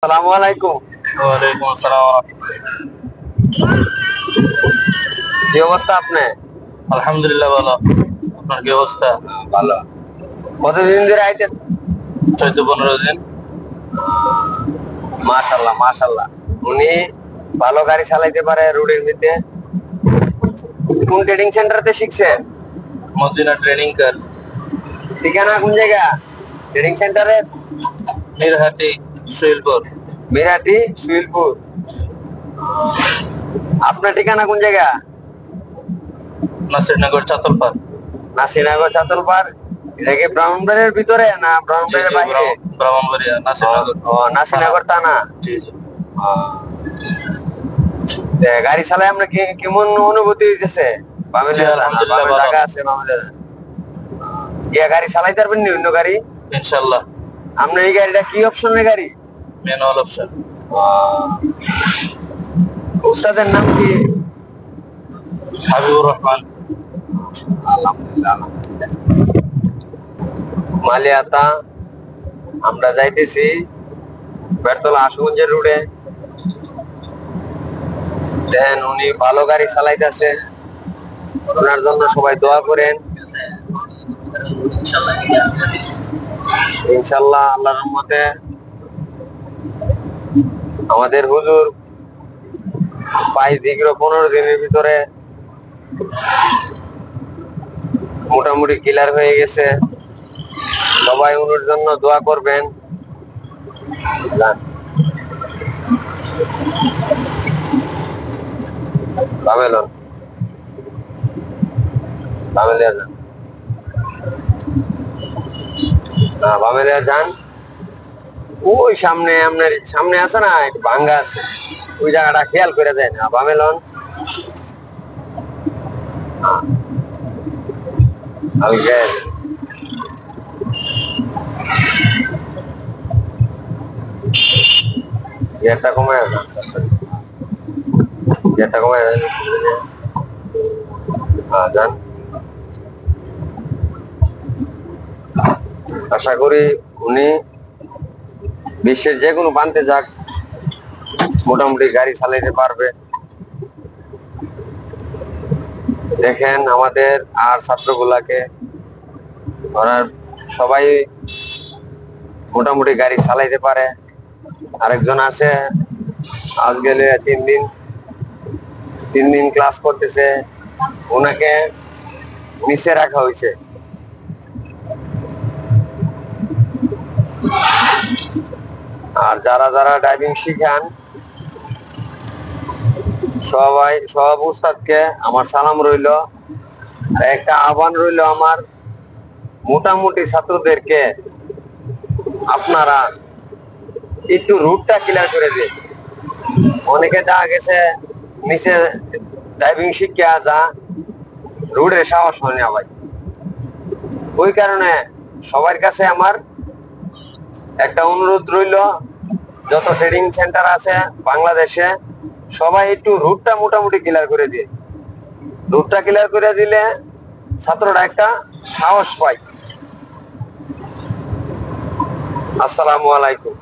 আসসালামু আলাইকুম। ওয়ালাইকুম আসসালাম। কি অবস্থা আপনি? আলহামদুলিল্লাহ ভালো। আপনার কি অবস্থা? ভালো। কতদিন ধরে আইতেছেন? 14-15 দিন। মাশাআল্লাহ মাশাআল্লাহ। উনি ভালো গাড়ি চালাইতে পারে রোডের মধ্যে। কোন ট্রেনিং সেন্টারতে শিখছেন? মদিনা ট্রেনিং কার, ঠিকানা কোন জায়গা ট্রেনিং সেন্টারে? মিরহাটি, সুইলপুর। মিরাটি সুইলপুর। আপনার ঠিকানা কোন জায়গা? নাসিরনগর, চাতলপাড়। নাসিরনগর চাতলপাড়। এটা কি ব্রাহ্মণবাড়িয়ার ভিতরে না জি ব্রাহ্মণবাড়িয়ার জি, বাইরে? ব্রাহ্মণবাড়িয়া, নাসিরনগর। ও নাসিরনগর থানা। জি জি। গাড়ি চালায় আমরা কেমন অনুভূতি হইতেছে? বামে জি দেওয়া যায় না, আলহামদুলিল্লাহ বামে ভালো। জায়গা আছে, বামে দেওয়া যায় না। গাড়ি চালাইতে পারবেন নি অন্য গাড়ি? ইনশাল্লাহ। আপনার এই গাড়িটা কি অপশনের গাড়ি? Manual option. উস্তাদের নাম কি? হাবিবুর রহমান। আলহামদুলিল্লাহ। মালিয়াতা আমরা যাইতেছি বেরতলা আশুগঞ্জের রোডে। দেন উনি ভালো গাড়ি চালাইতেছে, ওনার জন্য সবাই দোয়া করেন। ইনশাল্লাহ আল্লাহর রহমতে আমাদের হুজুর 22-15 দিনের ভিতরে মোটামুটি ক্লিয়ার হয়ে গেছে। সবাই ওনার জন্য দোয়া করবেন। বামেলন বামেলিয়া যান, না বামেলিয়া যান। ওই সামনে আপনার সামনে আছে না, একটু ভাঙ্গা আছে, ওই জায়গাটা খেয়াল করে দেন। বামেলন হালকা গিয়ারটা কমায় না, গিয়ারটা কমায় দেন। হ্যাঁ যান। আশা করি উনি বিশ্বের যে কোনো প্রান্তে যাক, মোটামুটি গাড়ি চালাইতে পারবে। দেখেন আমাদের আর ছাত্রগুলাকে, ওরা সবাই মোটামুটি গাড়ি চালাইতে পারে। আরেকজন আছে আজ গেলে 3 দিন ক্লাস করতেছে, ওনাকে নিচে রাখা হয়েছে। আর যারা যারা ড্রাইভিং শিখান সবাই, সব উস্তাদকে আমার সালাম রইল। আর একটা আহ্বান রইল আমার, মোটামুটি ছাত্রদেরকে আপনারা একটু রুটটা ক্লিয়ার করে দিন। অনেকে দেখা গেছে নিচে ড্রাইভিং শিখিয়া যা রোডে সাহস হয় না ভাই। ওই কারণে সবার কাছে আমার একটা অনুরোধ রইল, যত ট্রেনিং সেন্টার আছে বাংলাদেশে সবাই একটু রুটটা মোটামুটি ক্লিয়ার করে দিয়ে, রুটটা ক্লিয়ার করে দিলে ছাত্ররা একটা সাহস পায়। আসসালামু আলাইকুম।